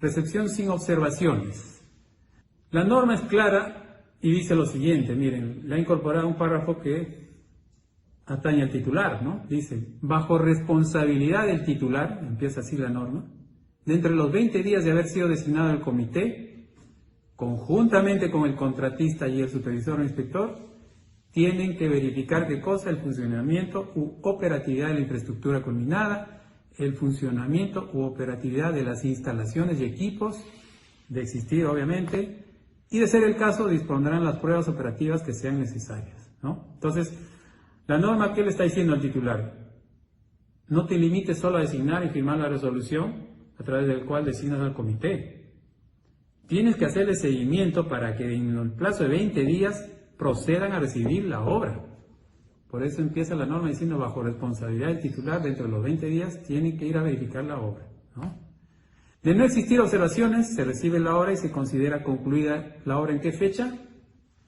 recepción sin observaciones. La norma es clara y dice lo siguiente, miren, le ha incorporado un párrafo que atañe al titular, ¿no? Dice, bajo responsabilidad del titular, empieza así la norma, dentro de los 20 días de haber sido designado el comité, conjuntamente con el contratista y el supervisor o inspector, tienen que verificar qué cosa, el funcionamiento u operatividad de la infraestructura culminada, el funcionamiento u operatividad de las instalaciones y equipos, de existir obviamente, y de ser el caso dispondrán las pruebas operativas que sean necesarias, ¿no? Entonces, la norma, ¿qué le está diciendo al titular? No te limites solo a designar y firmar la resolución a través del cual designas al comité. Tienes que hacerle seguimiento para que en el plazo de 20 días procedan a recibir la obra. Por eso empieza la norma diciendo, bajo responsabilidad del titular, dentro de los 20 días tienen que ir a verificar la obra, ¿no? De no existir observaciones, se recibe la obra y se considera concluida la obra. ¿En qué fecha?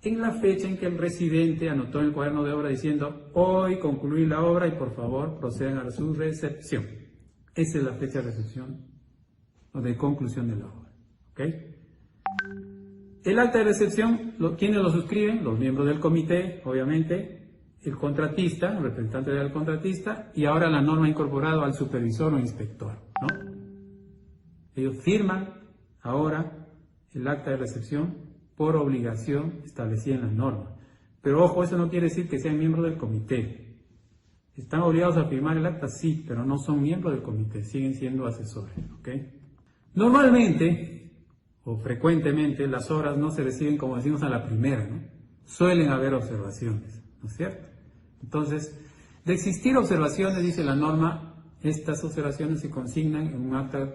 En la fecha en que el residente anotó en el cuaderno de obra diciendo, hoy concluí la obra y por favor procedan a su recepción. Esa es la fecha de recepción o de conclusión de la obra, ¿ok? El acta de recepción, ¿quiénes lo suscriben? Los miembros del comité, obviamente, el contratista, el representante del contratista, y ahora la norma ha incorporado al supervisor o inspector, ¿no? Ellos firman ahora el acta de recepción por obligación establecida en la norma. Pero ojo, eso no quiere decir que sean miembros del comité. ¿Están obligados a firmar el acta? Sí, pero no son miembros del comité, siguen siendo asesores, ¿ok? Normalmente o frecuentemente las obras no se reciben, como decimos, a la primera, ¿no? Suelen haber observaciones, ¿no es cierto? Entonces, de existir observaciones, dice la norma, estas observaciones se consignan en un acta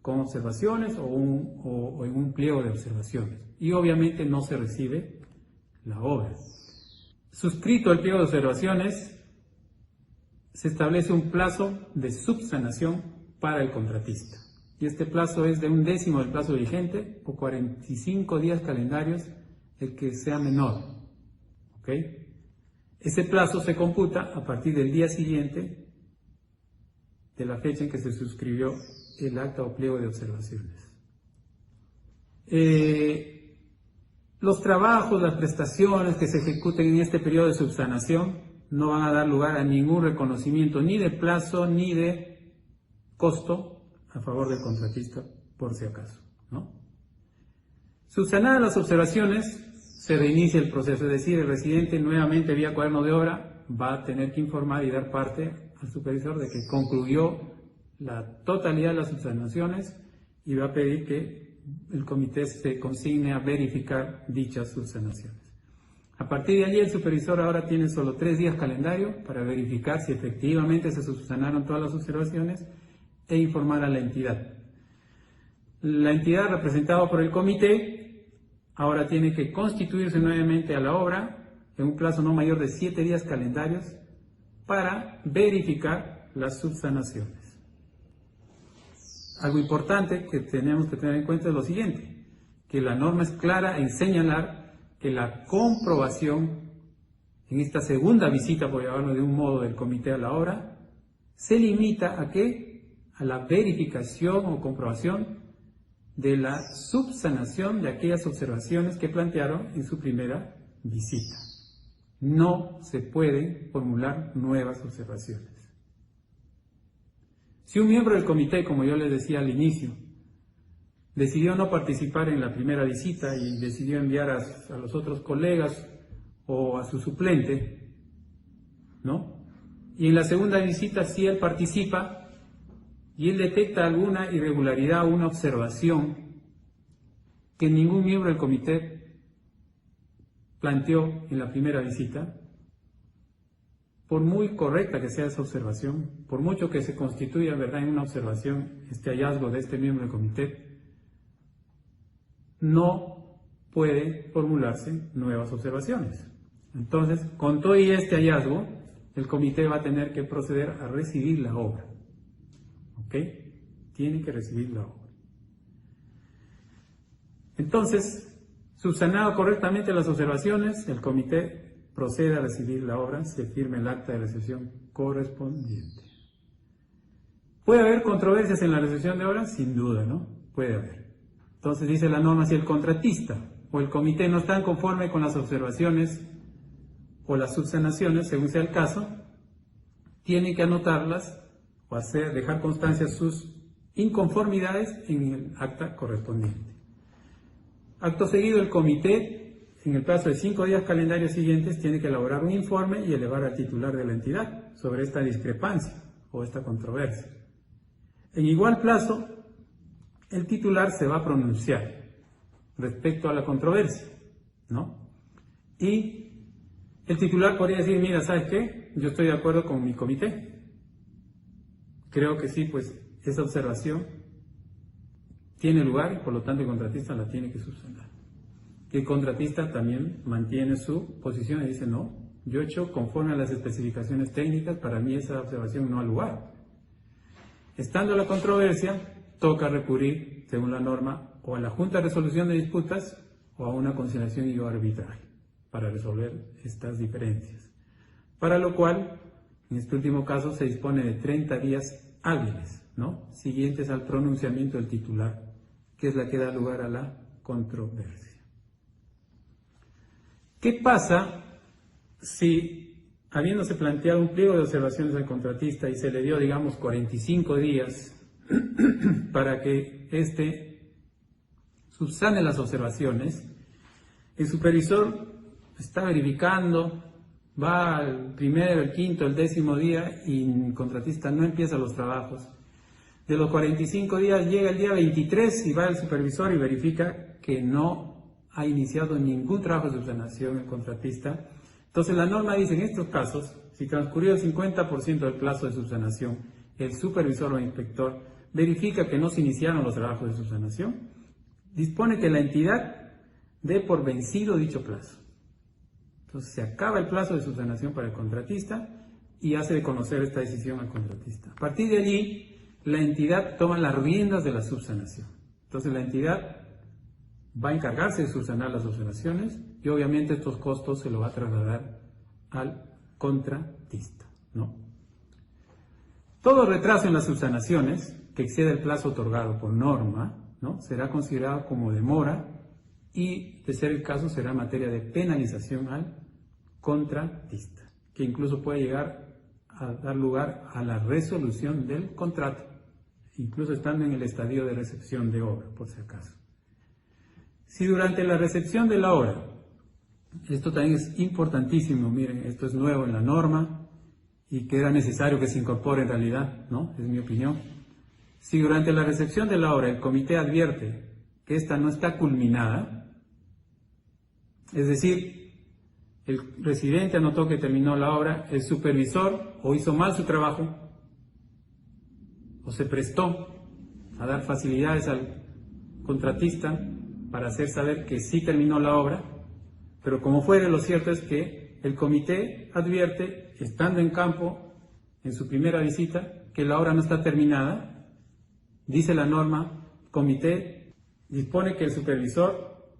con observaciones o en un pliego de observaciones. Y obviamente no se recibe la obra. Suscrito el pliego de observaciones, se establece un plazo de subsanación para el contratista. Y este plazo es de 1/10 del plazo vigente o 45 días calendarios el que sea menor, ¿ok? Ese plazo se computa a partir del día siguiente de la fecha en que se suscribió el acta o pliego de observaciones. Los trabajos, las prestaciones que se ejecuten en este periodo de subsanación no van a dar lugar a ningún reconocimiento ni de plazo ni de costo a favor del contratista, por si acaso, ¿no? Subsanadas las observaciones, se reinicia el proceso, es decir, el residente nuevamente vía cuaderno de obra va a tener que informar y dar parte al supervisor de que concluyó la totalidad de las subsanaciones y va a pedir que el comité se consigne a verificar dichas subsanaciones. A partir de allí el supervisor ahora tiene solo 3 días calendario para verificar si efectivamente se subsanaron todas las observaciones e informar a la entidad. La entidad representada por el comité ahora tiene que constituirse nuevamente a la obra en un plazo no mayor de 7 días calendarios para verificar las subsanaciones. Algo importante que tenemos que tener en cuenta es lo siguiente, que la norma es clara en señalar que la comprobación en esta segunda visita, por llamarlo de un modo, del comité a la obra, se limita a ¿qué? A la verificación o comprobación de la subsanación de aquellas observaciones que plantearon en su primera visita. No se pueden formular nuevas observaciones. Si un miembro del comité, como yo les decía al inicio, decidió no participar en la primera visita y decidió enviar a los otros colegas o a su suplente, ¿no? Y en la segunda visita, si él participa y él detecta alguna irregularidad o una observación que ningún miembro del comité planteó en la primera visita, por muy correcta que sea esa observación, por mucho que se constituya, ¿verdad?, en una observación este hallazgo de este miembro del comité, no puede formularse nuevas observaciones. Entonces, con todo y este hallazgo, el comité va a tener que proceder a recibir la obra. ¿Ok? Tiene que recibir la obra. Entonces, subsanado correctamente las observaciones, el comité procede a recibir la obra, se firma el acta de recepción correspondiente. ¿Puede haber controversias en la recepción de obras? Sin duda, ¿no? puede haber. Entonces dice la norma, si el contratista o el comité no están conforme con las observaciones o las subsanaciones, según sea el caso, tienen que anotarlas o dejar constancia sus inconformidades en el acta correspondiente. Acto seguido, el comité, en el plazo de 5 días calendarios siguientes, tiene que elaborar un informe y elevar al titular de la entidad sobre esta discrepancia o esta controversia. En igual plazo, el titular se va a pronunciar respecto a la controversia, ¿no? Y el titular podría decir, mira, ¿sabes qué? Yo estoy de acuerdo con mi comité. Creo que sí, pues esa observación tiene lugar y por lo tanto el contratista la tiene que subsanar. El contratista también mantiene su posición y dice, no, yo he hecho conforme a las especificaciones técnicas, para mí esa observación no ha lugar. Estando la controversia, toca recurrir, según la norma, o a la Junta de Resolución de Disputas o a una conciliación y arbitraje para resolver estas diferencias. Para lo cual, en este último caso, se dispone de 30 días hábiles, ¿no?, siguientes al pronunciamiento del titular, que es la que da lugar a la controversia. ¿Qué pasa si, habiéndose planteado un pliego de observaciones al contratista y se le dio, digamos, 45 días para que éste subsane las observaciones, el supervisor está verificando, va al primero, el quinto, el 10º día y el contratista no empieza los trabajos? De los 45 días llega el día 23 y va el supervisor y verifica que no ha iniciado ningún trabajo de subsanación el contratista. Entonces la norma dice, en estos casos, si transcurrió el 50% del plazo de subsanación, el supervisor o inspector verifica que no se iniciaron los trabajos de subsanación, dispone que la entidad dé por vencido dicho plazo. Entonces se acaba el plazo de subsanación para el contratista y hace de conocer esta decisión al contratista. A partir de allí, la entidad toma las riendas de la subsanación. Entonces la entidad va a encargarse de subsanar las observaciones y obviamente estos costos se lo va a trasladar al contratista, ¿no? Todo retraso en las subsanaciones que exceda el plazo otorgado por norma, ¿no?, será considerado como demora y, de ser el caso, será materia de penalización al contratista, que incluso puede llegar a dar lugar a la resolución del contrato, incluso estando en el estadio de recepción de obra, por si acaso. Si durante la recepción de la obra, esto también es importantísimo, miren, esto es nuevo en la norma y que era necesario que se incorpore en realidad, ¿no?, es mi opinión. Si durante la recepción de la obra el comité advierte que ésta no está culminada, es decir, el residente anotó que terminó la obra, el supervisor o hizo mal su trabajo o se prestó a dar facilidades al contratista para hacer saber que sí terminó la obra, pero como fuere, lo cierto es que el comité advierte, estando en campo, en su primera visita, que la obra no está terminada. Dice la norma, comité dispone que el supervisor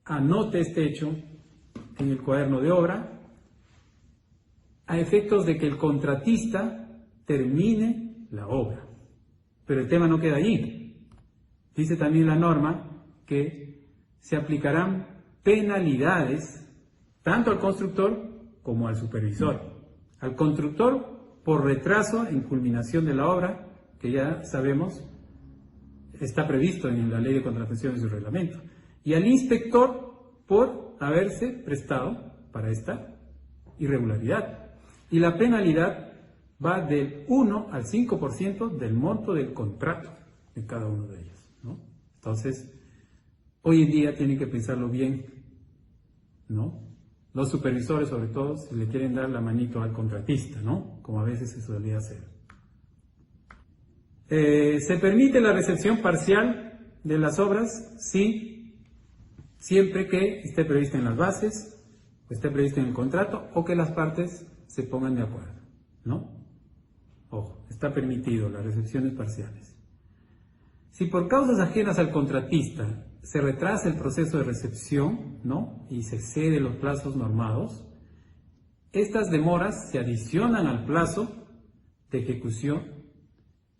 anote este hecho en el cuaderno de obra a efectos de que el contratista termine la obra. Pero el tema no queda allí. Dice también la norma que se aplicarán penalidades tanto al constructor como al supervisor. Al constructor por retraso en culminación de la obra, que ya sabemos está previsto en la Ley de Contratación y su reglamento, y al inspector por haberse prestado para esta irregularidad. Y la penalidad va del 1 al 5% del monto del contrato de cada uno de ellos, ¿no? Entonces, hoy en día tienen que pensarlo bien, ¿no? Los supervisores, sobre todo, si le quieren dar la manito al contratista, ¿no?, como a veces se solía hacer. ¿Se permite la recepción parcial de las obras? Sí, siempre que esté prevista en las bases, o esté previsto en el contrato, o que las partes se pongan de acuerdo, ¿no? Ojo, está permitido las recepciones parciales. Si por causas ajenas al contratista se retrasa el proceso de recepción, ¿no?, y se excede los plazos normados, estas demoras se adicionan al plazo de ejecución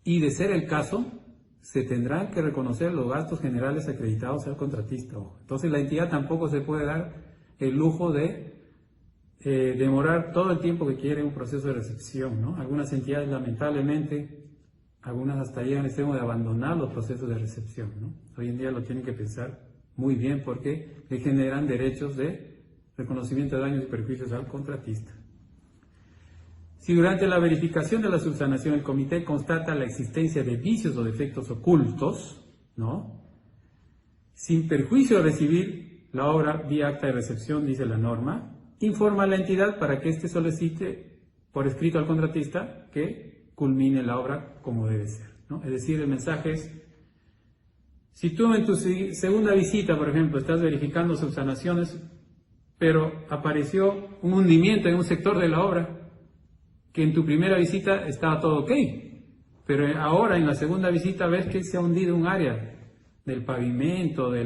y, de ser el caso, se tendrán que reconocer los gastos generales acreditados al contratista. Entonces la entidad tampoco se puede dar el lujo de demorar todo el tiempo que quiere un proceso de recepción, ¿no? Algunas entidades, lamentablemente, algunas hasta llegan al extremo de abandonar los procesos de recepción, ¿no? Hoy en día lo tienen que pensar muy bien porque le generan derechos de reconocimiento de daños y perjuicios al contratista. Si durante la verificación de la subsanación el comité constata la existencia de vicios o defectos ocultos, ¿no?, sin perjuicio de recibir la obra vía acta de recepción, dice la norma, informa a la entidad para que éste solicite por escrito al contratista que culmine la obra como debe ser, ¿no? Es decir, el mensaje es: si tú en tu segunda visita, por ejemplo, estás verificando subsanaciones, pero apareció un hundimiento en un sector de la obra, que en tu primera visita estaba todo ok, pero ahora en la segunda visita ves que se ha hundido un área del pavimento, de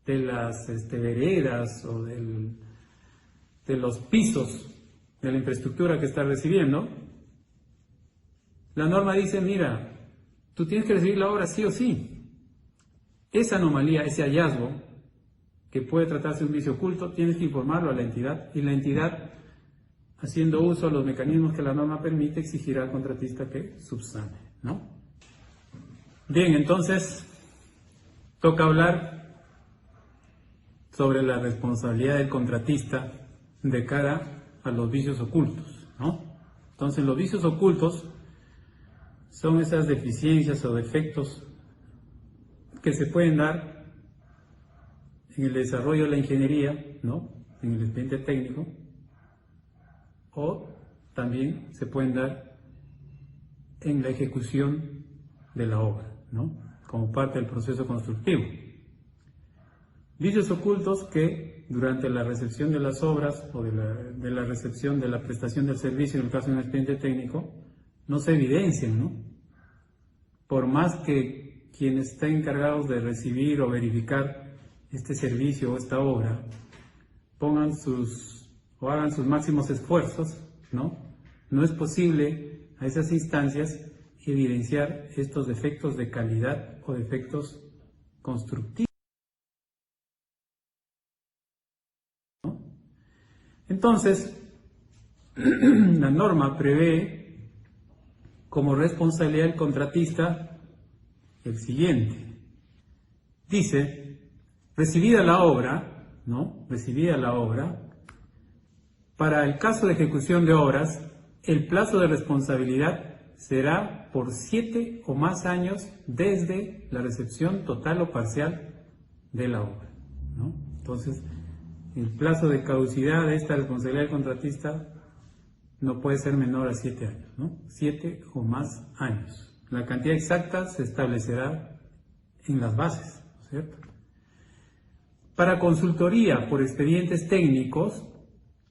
las veredas o de los pisos de la infraestructura que estás recibiendo. La norma dice: mira, tú tienes que recibir la obra sí o sí. Esa anomalía, ese hallazgo, que puede tratarse de un vicio oculto, tienes que informarlo a la entidad, y la entidad, haciendo uso de los mecanismos que la norma permite, exigirá al contratista que subsane, ¿no? Bien, entonces toca hablar sobre la responsabilidad del contratista de cara a los vicios ocultos, ¿no? Entonces, los vicios ocultos son esas deficiencias o defectos que se pueden dar en el desarrollo de la ingeniería, ¿no?, en el expediente técnico, o también se pueden dar en la ejecución de la obra, ¿no?, como parte del proceso constructivo. Vicios ocultos que durante la recepción de las obras o de la recepción de la prestación del servicio, en el caso de un expediente técnico, no se evidencian, ¿no? Por más que quienes estén encargados de recibir o verificar este servicio o esta obra pongan o hagan sus máximos esfuerzos, ¿no?, no es posible a esas instancias evidenciar estos defectos de calidad o defectos constructivos, ¿no? Entonces, la norma prevé como responsabilidad del contratista el siguiente. Dice: recibida la obra, ¿no?, recibida la obra, para el caso de ejecución de obras, el plazo de responsabilidad será por 7 o más años desde la recepción total o parcial de la obra, ¿no? Entonces, el plazo de caducidad de esta responsabilidad del contratista no puede ser menor a 7 años, ¿no? 7 o más años. La cantidad exacta se establecerá en las bases, ¿no es cierto? Para consultoría por expedientes técnicos,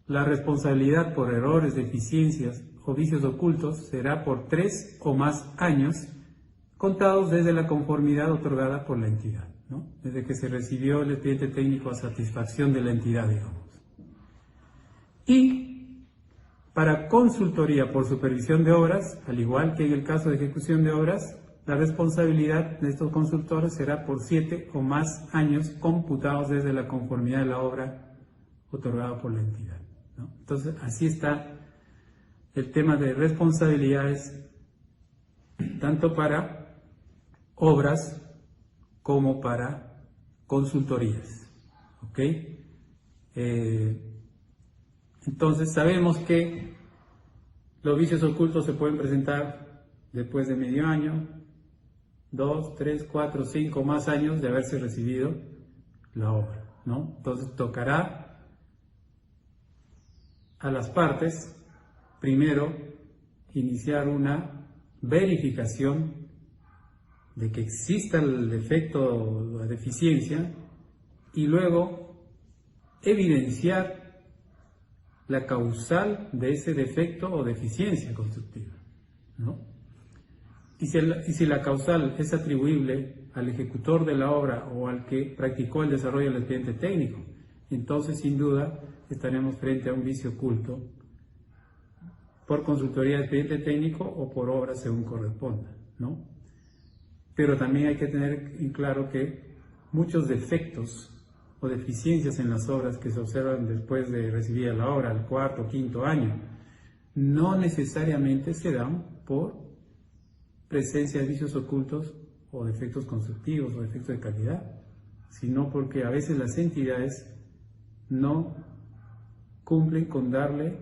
la responsabilidad por errores, deficiencias o vicios ocultos será por 3 o más años contados desde la conformidad otorgada por la entidad, ¿no?, desde que se recibió el expediente técnico a satisfacción de la entidad, digamos. Y para consultoría por supervisión de obras, al igual que en el caso de ejecución de obras, la responsabilidad de estos consultores será por 7 o más años computados desde la conformidad de la obra otorgada por la entidad, ¿no? Entonces, así está el tema de responsabilidades, tanto para obras como para consultorías, ¿ok? Entonces, sabemos que los vicios ocultos se pueden presentar después de medio año, 2, 3, 4, 5 más años de haberse recibido la obra, ¿no? Entonces, tocará a las partes primero iniciar una verificación de que exista el defecto o la deficiencia, y luego evidenciar la causal de ese defecto o deficiencia constructiva, ¿no? Y si la causal es atribuible al ejecutor de la obra o al que practicó el desarrollo del expediente técnico, entonces sin duda estaremos frente a un vicio oculto por consultoría de expediente técnico o por obra según corresponda, ¿no? Pero también hay que tener en claro que muchos defectos o deficiencias en las obras que se observan después de recibir la obra, al cuarto o quinto año, no necesariamente se dan por presencia de vicios ocultos o defectos constructivos o defectos de calidad, sino porque a veces las entidades no cumplen con darle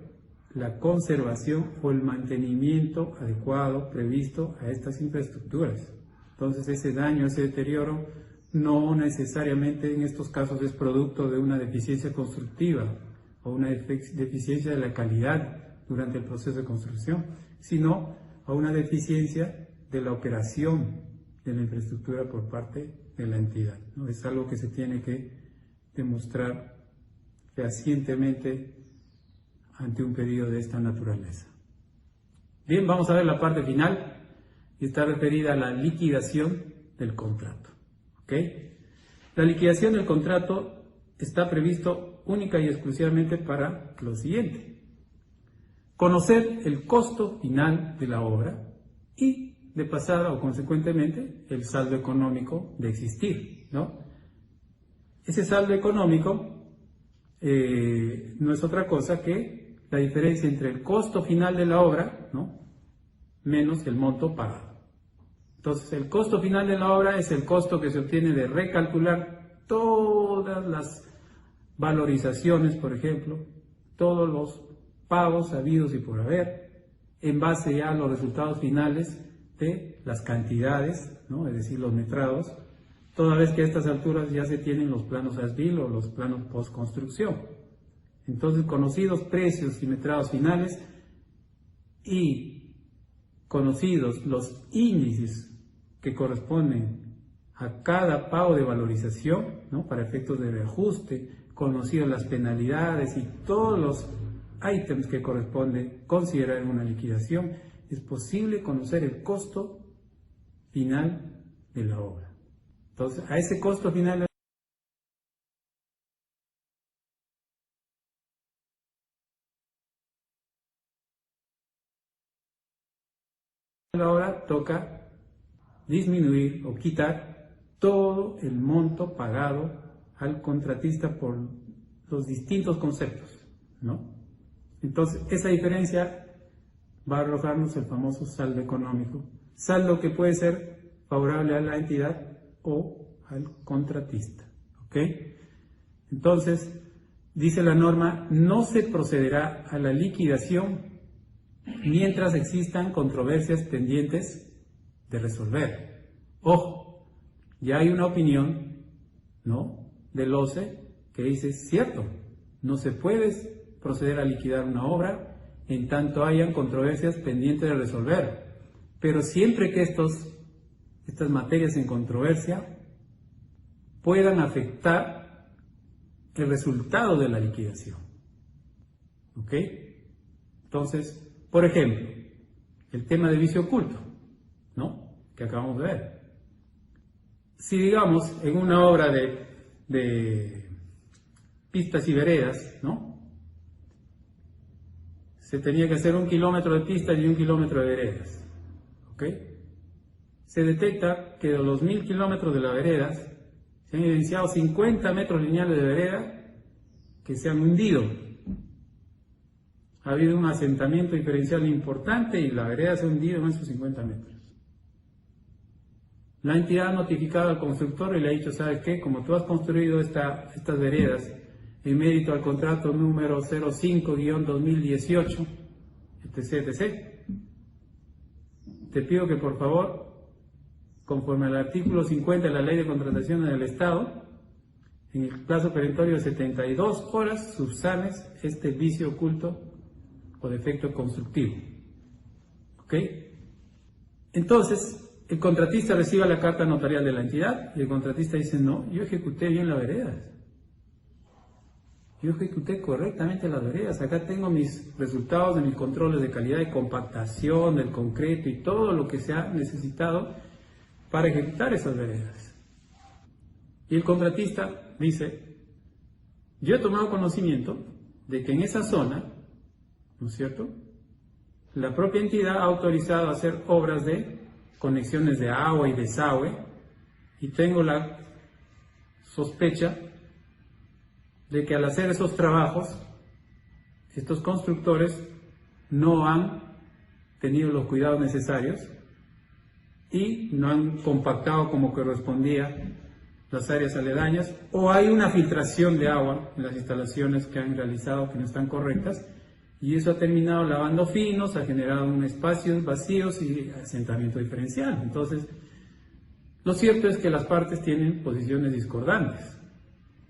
la conservación o el mantenimiento adecuado previsto a estas infraestructuras. Entonces ese daño, ese deterioro, no necesariamente en estos casos es producto de una deficiencia constructiva o una deficiencia de la calidad durante el proceso de construcción, sino a una deficiencia de la operación de la infraestructura por parte de la entidad, ¿no? Es algo que se tiene que demostrar fehacientemente ante un pedido de esta naturaleza. Bien, vamos a ver la parte final y está referida a la liquidación del contrato. ¿Ok? La liquidación del contrato está previsto única y exclusivamente para lo siguiente: conocer el costo final de la obra y, de pasada o consecuentemente, el saldo económico de existir, ¿no? Ese saldo económico no es otra cosa que la diferencia entre el costo final de la obra, ¿no?, menos el monto pagado. Entonces, el costo final de la obra es el costo que se obtiene de recalcular todas las valorizaciones, por ejemplo, todos los pagos habidos y por haber, en base ya a los resultados finales de las cantidades, ¿no?, es decir, los metrados, toda vez que a estas alturas ya se tienen los planos as-built o los planos post-construcción. Entonces, conocidos precios y metrados finales y conocidos los índices que corresponden a cada pago de valorización, ¿no?, para efectos de reajuste, conocidas las penalidades y todos los ítems que corresponde considerar en una liquidación, es posible conocer el costo final de la obra. Entonces, a ese costo final de la obra toca disminuir o quitar todo el monto pagado al contratista por los distintos conceptos, ¿no? Entonces, esa diferencia va a arrojarnos el famoso saldo económico, saldo que puede ser favorable a la entidad o al contratista, ¿ok? Entonces, dice la norma, no se procederá a la liquidación mientras existan controversias pendientes de resolver. Ojo, ya hay una opinión, ¿no?, del OCE que dice, cierto, no se puede proceder a liquidar una obra en tanto hayan controversias pendientes de resolver, pero siempre que estas materias en controversia puedan afectar el resultado de la liquidación. ¿Ok? Entonces, por ejemplo, el tema de vicio oculto, ¿no?, que acabamos de ver. Si, digamos, en una obra de pistas y veredas, ¿no?, se tenía que hacer 1 kilómetro de pistas y 1 kilómetro de veredas, ¿ok? Se detecta que de los 1000 kilómetros de las veredas se han evidenciado 50 metros lineales de vereda que se han hundido. Ha habido un asentamiento diferencial importante y la vereda se ha hundido en esos 50 metros. La entidad ha notificado al constructor y le ha dicho, ¿sabes qué? Como tú has construido estas veredas en mérito al contrato número 05-2018, etc., te pido que por favor, conforme al artículo 50 de la Ley de Contrataciones del Estado, en el plazo perentorio de 72 horas, subsanes este vicio oculto o defecto constructivo. ¿Ok? Entonces, el contratista recibe la carta notarial de la entidad y el contratista dice, no, yo ejecuté bien las veredas. Yo ejecuté correctamente las veredas. Acá tengo mis resultados de mis controles de calidad de compactación, del concreto y todo lo que se ha necesitado para ejecutar esas veredas. Y el contratista dice, yo he tomado conocimiento de que en esa zona, ¿no es cierto?, la propia entidad ha autorizado a hacer obras de conexiones de agua y desagüe, y tengo la sospecha de que al hacer esos trabajos, estos constructores no han tenido los cuidados necesarios y no han compactado como correspondía las áreas aledañas, o hay una filtración de agua en las instalaciones que han realizado que no están correctas, y eso ha terminado lavando finos, ha generado un espacios vacíos y asentamiento diferencial. Entonces, lo cierto es que las partes tienen posiciones discordantes.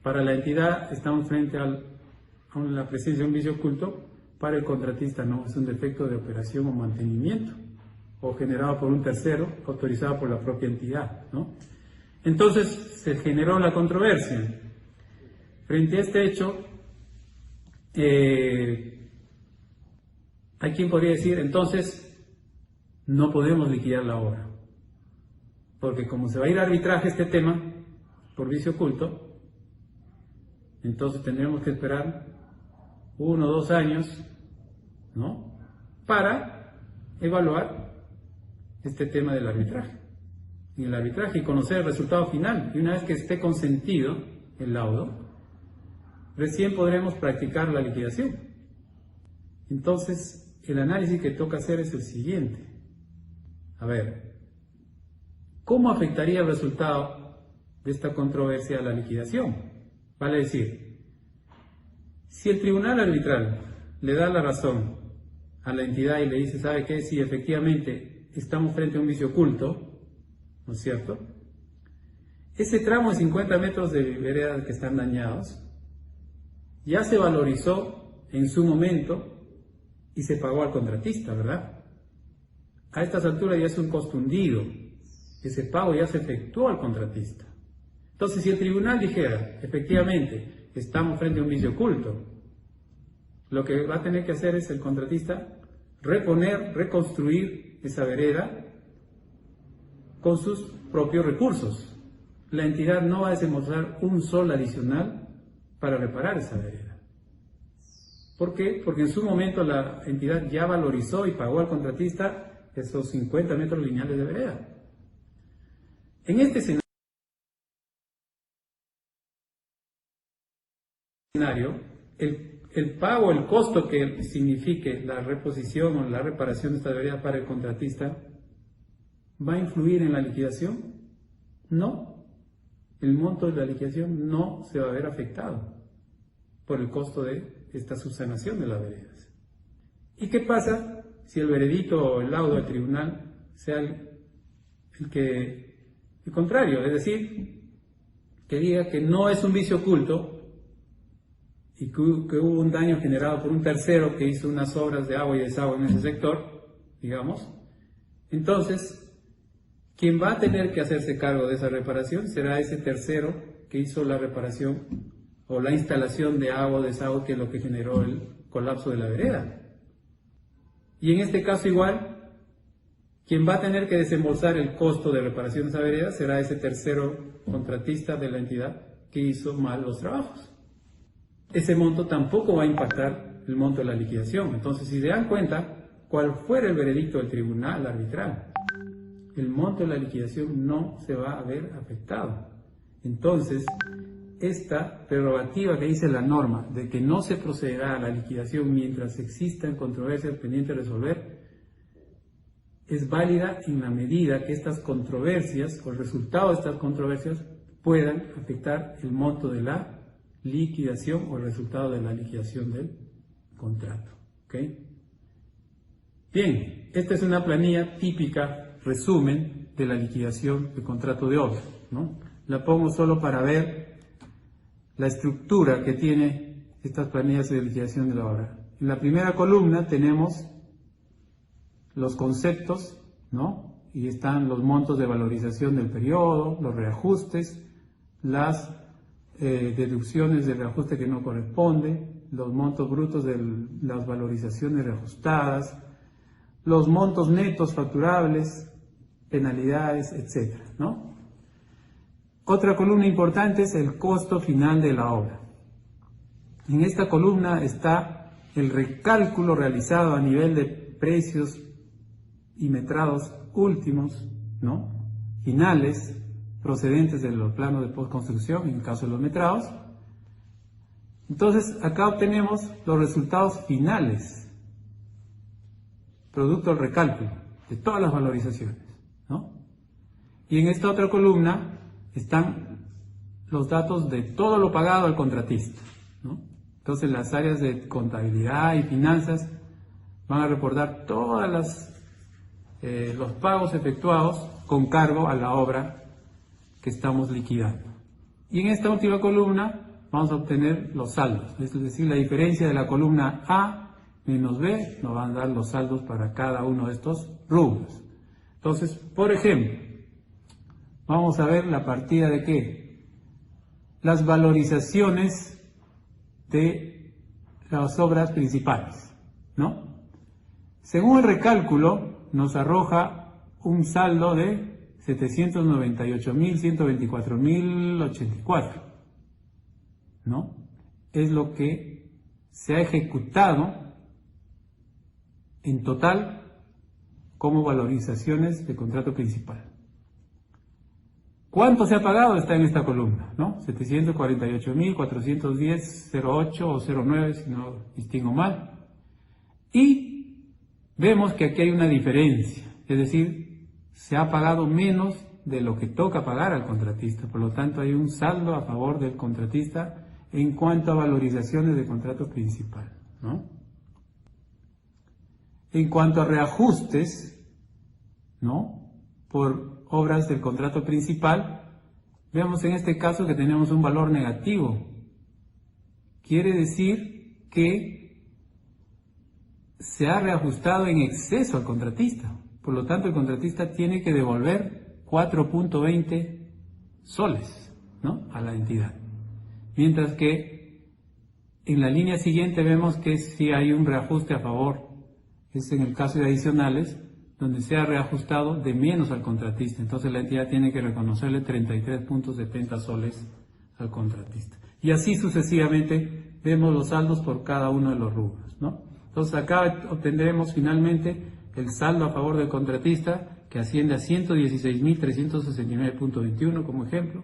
Para la entidad estamos frente a la presencia de un vicio oculto, para el contratista no, es un defecto de operación o mantenimiento, o generado por un tercero, autorizado por la propia entidad, ¿no? Entonces se generó la controversia. Frente a este hecho, hay quien podría decir, entonces no podemos liquidar la obra, porque como se va a ir a arbitraje este tema por vicio oculto, entonces tendremos que esperar 1 o 2 años, ¿no?, para evaluar este tema del arbitraje. En el arbitraje y conocer el resultado final, y una vez que esté consentido el laudo, recién podremos practicar la liquidación. Entonces, el análisis que toca hacer es el siguiente. A ver, ¿cómo afectaría el resultado de esta controversia a la liquidación? Vale decir, si el tribunal arbitral le da la razón a la entidad y le dice, ¿sabe qué? Si efectivamente estamos frente a un vicio oculto, ¿no es cierto?, ese tramo de 50 metros de vereda que están dañados ya se valorizó en su momento y se pagó al contratista, ¿verdad? A estas alturas ya es un costo hundido, ese pago ya se efectuó al contratista. Entonces, si el tribunal dijera, efectivamente, estamos frente a un vicio oculto, lo que va a tener que hacer es el contratista reponer, reconstruir esa vereda con sus propios recursos. La entidad no va a desembolsar un sol adicional para reparar esa vereda. ¿Por qué? Porque en su momento la entidad ya valorizó y pagó al contratista esos 50 metros lineales de vereda. En este escenario, el pago, el costo que signifique la reposición o la reparación de esta vereda para el contratista, ¿va a influir en la liquidación? No. El monto de la liquidación no se va a ver afectado por el costo de esta subsanación de las veredas. ¿Y qué pasa si el veredicto o el laudo del tribunal sea el contrario? Es decir, que diga que no es un vicio oculto y que hubo un daño generado por un tercero que hizo unas obras de agua y desagüe en ese sector, digamos. Entonces, quien va a tener que hacerse cargo de esa reparación será ese tercero que hizo la reparación o la instalación de agua o desagüe, que es lo que generó el colapso de la vereda. Y en este caso igual, quien va a tener que desembolsar el costo de reparación de esa vereda será ese tercero contratista de la entidad que hizo mal los trabajos. Ese monto tampoco va a impactar el monto de la liquidación. Entonces, si se dan cuenta, cual fuera el veredicto del tribunal arbitral, el monto de la liquidación no se va a ver afectado. Entonces, esta prerrogativa que dice la norma de que no se procederá a la liquidación mientras existan controversias pendientes de resolver, es válida en la medida que estas controversias o el resultado de estas controversias puedan afectar el monto de la liquidación o el resultado de la liquidación del contrato. ¿Ok? Bien, esta es una planilla típica, resumen de la liquidación del contrato de obra, ¿no? La pongo solo para ver la estructura que tiene estas planillas de liquidación de la obra. En la primera columna tenemos los conceptos, ¿no? Y están los montos de valorización del periodo, los reajustes, las deducciones de reajuste que no corresponde, los montos brutos de las valorizaciones reajustadas, los montos netos facturables, penalidades, etcétera, ¿no? Otra columna importante es el costo final de la obra. En esta columna está el recálculo realizado a nivel de precios y metrados últimos ¿no? Finales procedentes de los planos de postconstrucción, en el caso de los metrados. Entonces, acá obtenemos los resultados finales, producto del recálculo de todas las valorizaciones, ¿no? Y en esta otra columna están los datos de todo lo pagado al contratista, ¿no? Entonces, las áreas de contabilidad y finanzas van a reportar todas los pagos efectuados con cargo a la obra que estamos liquidando. Y en esta última columna vamos a obtener los saldos, es decir, la diferencia de la columna A menos B nos van a dar los saldos para cada uno de estos rubros. Entonces, por ejemplo, vamos a ver la partida de ¿qué? Las valorizaciones de las obras principales, ¿no? Según el recálculo, nos arroja un saldo de 798.124.084, ¿no? Es lo que se ha ejecutado en total como valorizaciones de contrato principal. ¿Cuánto se ha pagado? Está en esta columna, ¿no? 748.410.08 o 09, si no distingo mal. Y vemos que aquí hay una diferencia, es decir, se ha pagado menos de lo que toca pagar al contratista, por lo tanto hay un saldo a favor del contratista en cuanto a valorizaciones de contrato principal, ¿no? En cuanto a reajustes, ¿no? Por obras del contrato principal, vemos en este caso que tenemos un valor negativo. Quiere decir que se ha reajustado en exceso al contratista. Por lo tanto, el contratista tiene que devolver 4.20 soles, ¿no? A la entidad. Mientras que en la línea siguiente vemos que sí hay un reajuste a favor. Es en el caso de adicionales, donde se ha reajustado de menos al contratista. Entonces la entidad tiene que reconocerle 33.70 soles al contratista. Y así sucesivamente vemos los saldos por cada uno de los rubros, ¿no? Entonces acá obtendremos finalmente el saldo a favor del contratista, que asciende a 116.369.21 como ejemplo,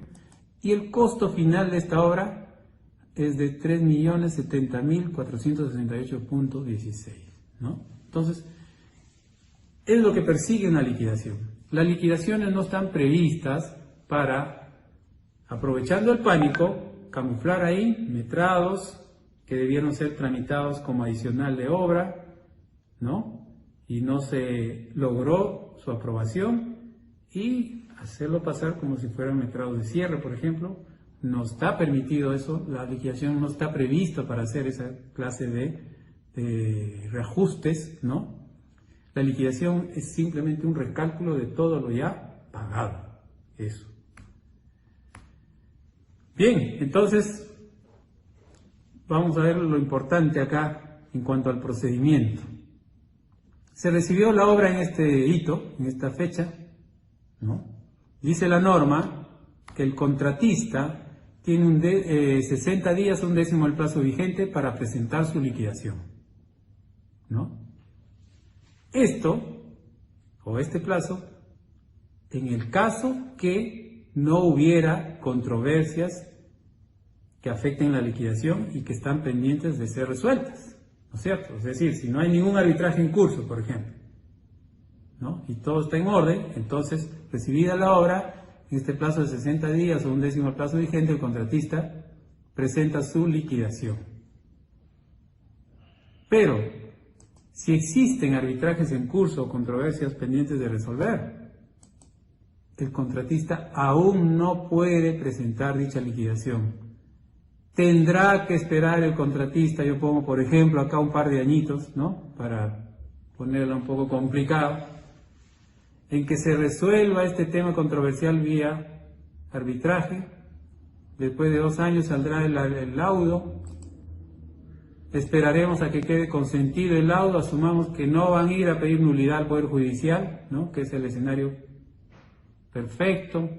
y el costo final de esta obra es de 3.070.468.16, ¿no? Entonces, es lo que persigue una liquidación. Las liquidaciones no están previstas para, aprovechando el pánico, camuflar ahí metrados que debieron ser tramitados como adicional de obra, ¿no? Y no se logró su aprobación, y hacerlo pasar como si fueran metrados de cierre, por ejemplo. No está permitido eso, la liquidación no está prevista para hacer esa clase de reajustes, ¿no? La liquidación es simplemente un recálculo de todo lo ya pagado, eso. Bien, entonces vamos a ver lo importante acá en cuanto al procedimiento. Se recibió la obra en este hito, en esta fecha, ¿no? Dice la norma que el contratista tiene 60 días, un décimo del plazo vigente para presentar su liquidación, ¿no? Esto, o este plazo, en el caso que no hubiera controversias que afecten la liquidación y que están pendientes de ser resueltas, ¿no es cierto? Es decir, si no hay ningún arbitraje en curso, por ejemplo, ¿no? Y todo está en orden, entonces, recibida la obra, en este plazo de 60 días o un décimo del plazo vigente, el contratista presenta su liquidación. Pero, si existen arbitrajes en curso o controversias pendientes de resolver, el contratista aún no puede presentar dicha liquidación. Tendrá que esperar el contratista, yo pongo por ejemplo acá un par de añitos, ¿no? Para ponerlo un poco complicado, en que se resuelva este tema controversial vía arbitraje. Después de 2 años saldrá el laudo. Esperaremos a que quede consentido el laudo, asumamos que no van a ir a pedir nulidad al Poder Judicial, ¿no? Que es el escenario perfecto.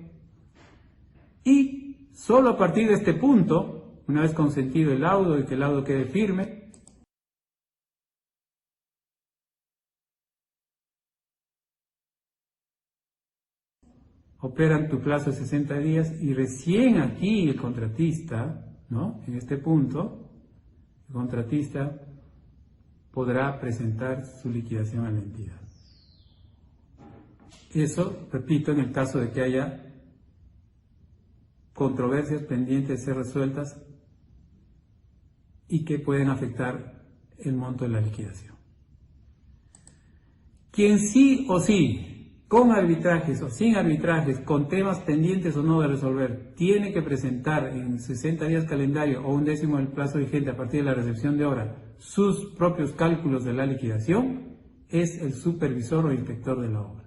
Y solo a partir de este punto, una vez consentido el laudo y que el laudo quede firme, operan tu plazo de 60 días y recién aquí el contratista, ¿no? En este punto, el contratista podrá presentar su liquidación a la entidad. Eso, repito, en el caso de que haya controversias pendientes de ser resueltas y que pueden afectar el monto de la liquidación. Quien sí o sí, con arbitrajes o sin arbitrajes, con temas pendientes o no de resolver, tiene que presentar en 60 días calendario o un décimo del plazo vigente a partir de la recepción de obra sus propios cálculos de la liquidación, es el supervisor o inspector de la obra.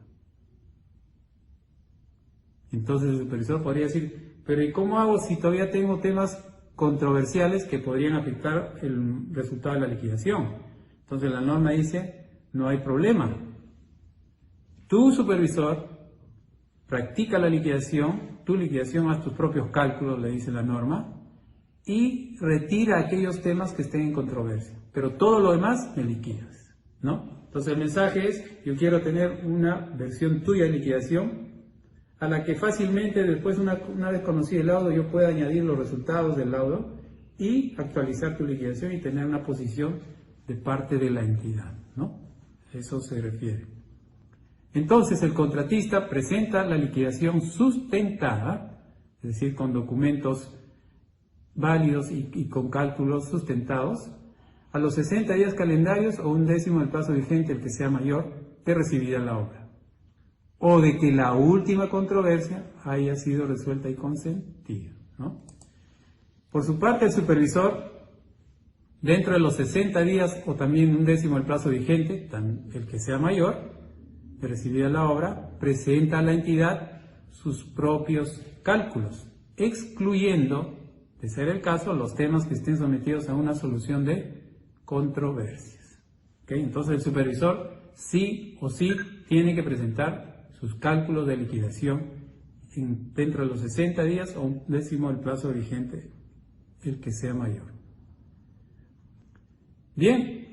Entonces el supervisor podría decir, pero ¿y cómo hago si todavía tengo temas controversiales que podrían afectar el resultado de la liquidación? Entonces la norma dice, no hay problema. Tu supervisor practica la liquidación, tu liquidación, haz tus propios cálculos, le dice la norma, y retira aquellos temas que estén en controversia. Pero todo lo demás me liquidas, ¿no? Entonces el mensaje es, yo quiero tener una versión tuya de liquidación a la que fácilmente después, una vez conocido el laudo, yo pueda añadir los resultados del laudo y actualizar tu liquidación y tener una posición de parte de la entidad, ¿no? Eso se refiere. Entonces el contratista presenta la liquidación sustentada, es decir, con documentos válidos y con cálculos sustentados, a los 60 días calendarios o un décimo del plazo vigente, el que sea mayor, de recibida la obra, o de que la última controversia haya sido resuelta y consentida, ¿no? Por su parte, el supervisor, dentro de los 60 días o también un décimo del plazo vigente, el que sea mayor, de recibida la obra, presenta a la entidad sus propios cálculos, excluyendo, de ser el caso, los temas que estén sometidos a una solución de controversias. ¿Okay? Entonces el supervisor sí o sí tiene que presentar sus cálculos de liquidación dentro de los 60 días o un décimo del plazo vigente, el que sea mayor. Bien,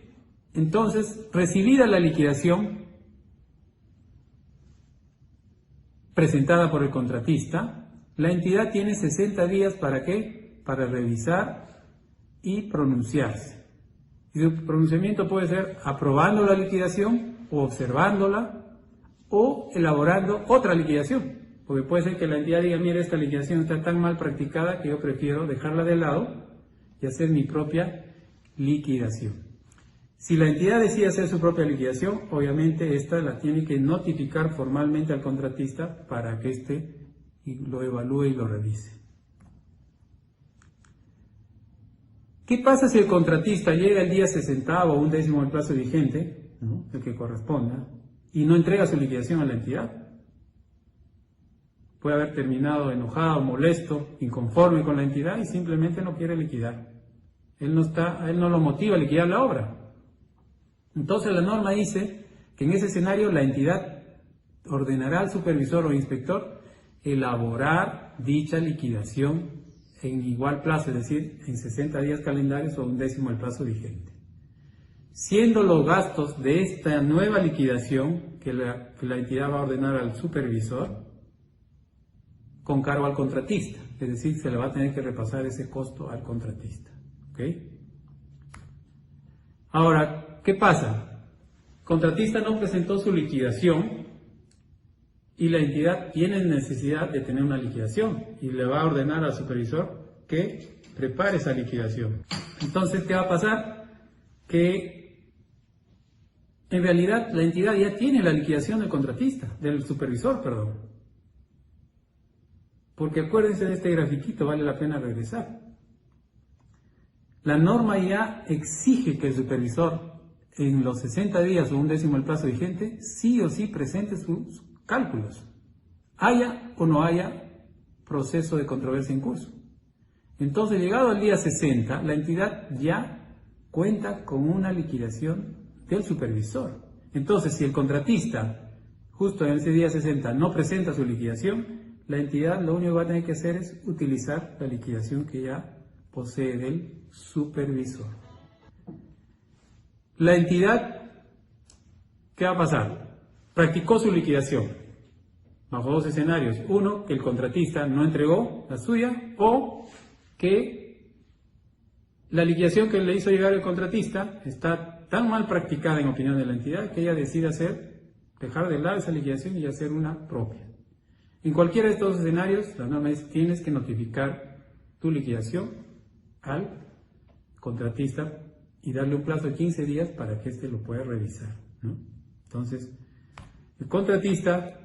entonces, recibida la liquidación presentada por el contratista, la entidad tiene 60 días ¿para qué? Para revisar y pronunciarse. Y su pronunciamiento puede ser aprobando la liquidación o observándola, o elaborando otra liquidación, porque puede ser que la entidad diga, mire, esta liquidación está tan mal practicada que yo prefiero dejarla de lado y hacer mi propia liquidación. Si la entidad decide hacer su propia liquidación, obviamente esta la tiene que notificar formalmente al contratista para que éste lo evalúe y lo revise. ¿Qué pasa si el contratista llega el día 60 o un décimo del plazo vigente, ¿no? El que corresponda, y no entrega su liquidación a la entidad? Puede haber terminado enojado, molesto, inconforme con la entidad y simplemente no quiere liquidar. A él no lo motiva a liquidar la obra. Entonces la norma dice que en ese escenario la entidad ordenará al supervisor o inspector elaborar dicha liquidación en igual plazo, es decir, en 60 días calendarios o un décimo del plazo vigente, siendo los gastos de esta nueva liquidación que la entidad va a ordenar al supervisor con cargo al contratista, es decir, se le va a tener que repasar ese costo al contratista. ¿Okay? Ahora, ¿qué pasa? El contratista no presentó su liquidación y la entidad tiene necesidad de tener una liquidación y le va a ordenar al supervisor que prepare esa liquidación. Entonces, ¿qué va a pasar? Que en realidad la entidad ya tiene la liquidación del contratista, del supervisor, perdón. Porque acuérdense de este grafiquito, vale la pena regresar. La norma ya exige que el supervisor en los 60 días o un décimo del plazo vigente sí o sí presente sus cálculos, haya o no haya proceso de controversia en curso. Entonces, llegado al día 60, la entidad ya cuenta con una liquidación del supervisor. Entonces, si el contratista justo en ese día 60 no presenta su liquidación, la entidad lo único que va a tener que hacer es utilizar la liquidación que ya posee del supervisor. La entidad, ¿qué va a pasar? Practicó su liquidación. bajo dos escenarios. Uno, que el contratista no entregó la suya, o que la liquidación que le hizo llegar el contratista está tan mal practicada en opinión de la entidad que ella decide dejar de lado esa liquidación y hacer una propia. En cualquiera de estos escenarios, la norma es: tienes que notificar tu liquidación al contratista y darle un plazo de 15 días para que éste lo pueda revisar, ¿no? Entonces, el contratista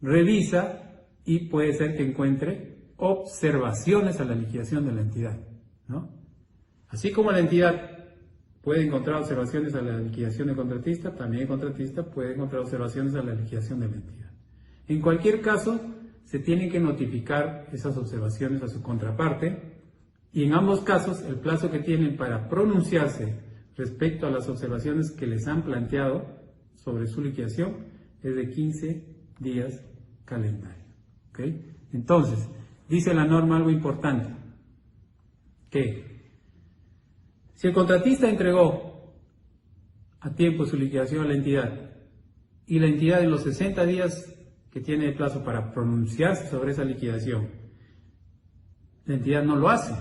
revisa y puede ser que encuentre observaciones a la liquidación de la entidad, ¿no? Así como la entidad puede encontrar observaciones a la liquidación del contratista, también el contratista puede encontrar observaciones a la liquidación de la entidad. En cualquier caso, se tienen que notificar esas observaciones a su contraparte, y en ambos casos el plazo que tienen para pronunciarse respecto a las observaciones que les han planteado sobre su liquidación es de 15 días calendario. ¿Ok? Entonces, dice la norma algo importante, que si el contratista entregó a tiempo su liquidación a la entidad y la entidad en los 60 días que tiene de plazo para pronunciarse sobre esa liquidación, la entidad no lo hace,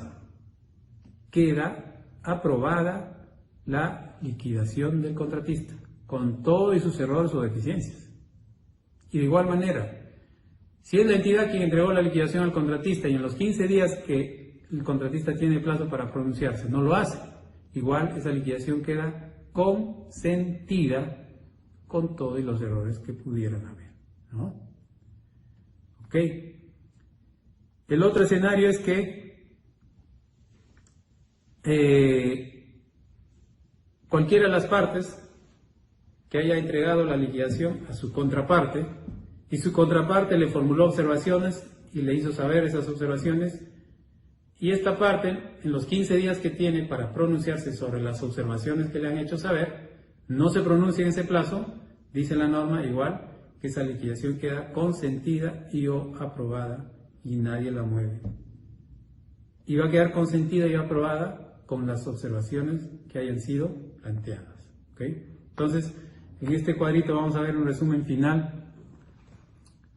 queda aprobada la liquidación del contratista, con todos sus errores o deficiencias. Y de igual manera, si es la entidad quien entregó la liquidación al contratista y en los 15 días que el contratista tiene plazo para pronunciarse no lo hace, igual esa liquidación queda consentida con todos los errores que pudieran haber, ¿no? Ok. El otro escenario es que cualquiera de las partes que haya entregado la liquidación a su contraparte y su contraparte le formuló observaciones y le hizo saber esas observaciones, y esta parte en los 15 días que tiene para pronunciarse sobre las observaciones que le han hecho saber no se pronuncia en ese plazo, dice la norma igual que esa liquidación queda consentida y o aprobada y nadie la mueve, y va a quedar consentida y aprobada con las observaciones que hayan sido planteadas. ¿Ok? Entonces, en este cuadrito vamos a ver un resumen final.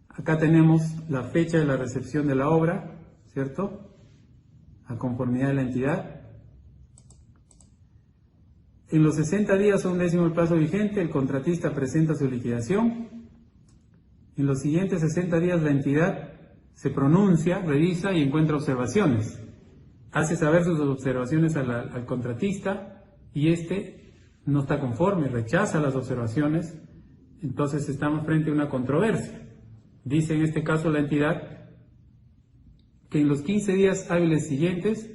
Acá tenemos la fecha de la recepción de la obra, ¿cierto?, a conformidad de la entidad. En los 60 días o un décimo del plazo vigente, el contratista presenta su liquidación. En los siguientes 60 días la entidad se pronuncia, revisa y encuentra observaciones. Hace saber sus observaciones al contratista y éste no está conforme, rechaza las observaciones. Entonces estamos frente a una controversia. Dice en este caso la entidad que en los 15 días hábiles siguientes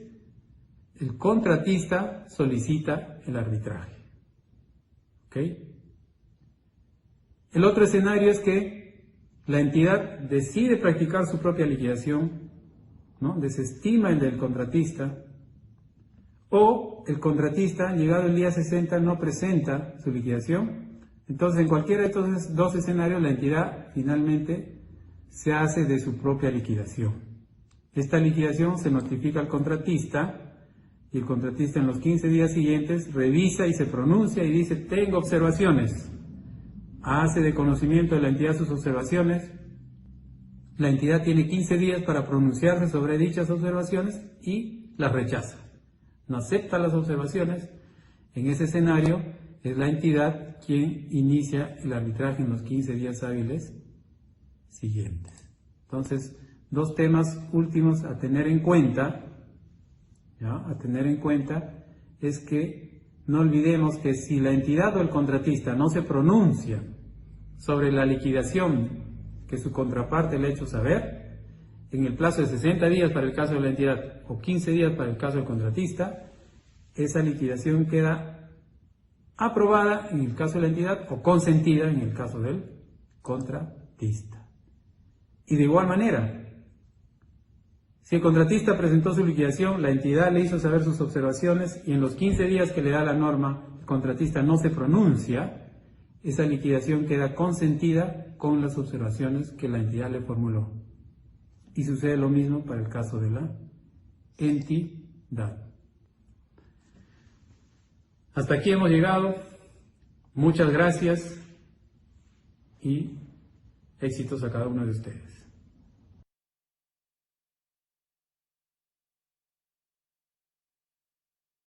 el contratista solicita el arbitraje. ¿Ok? El otro escenario es que la entidad decide practicar su propia liquidación, ¿no?, desestima el del contratista, o el contratista, llegado el día 60, no presenta su liquidación. Entonces, en cualquiera de estos dos escenarios, la entidad finalmente se hace de su propia liquidación. Esta liquidación se notifica al contratista y el contratista en los 15 días siguientes revisa y se pronuncia y dice: tengo observaciones. Hace de conocimiento de la entidad sus observaciones. La entidad tiene 15 días para pronunciarse sobre dichas observaciones y las rechaza. No acepta las observaciones. En ese escenario es la entidad quien inicia el arbitraje en los 15 días hábiles siguientes. Entonces, dos temas últimos a tener en cuenta, ¿ya?, a tener en cuenta es que no olvidemos que si la entidad o el contratista no se pronuncia sobre la liquidación que su contraparte le ha hecho saber, en el plazo de 60 días para el caso de la entidad o 15 días para el caso del contratista, esa liquidación queda aprobada en el caso de la entidad o consentida en el caso del contratista. Y de igual manera, si el contratista presentó su liquidación, la entidad le hizo saber sus observaciones y en los 15 días que le da la norma, el contratista no se pronuncia, esa liquidación queda consentida con las observaciones que la entidad le formuló. Y sucede lo mismo para el caso de la entidad. Hasta aquí hemos llegado. Muchas gracias y Éxitos a cada uno de ustedes.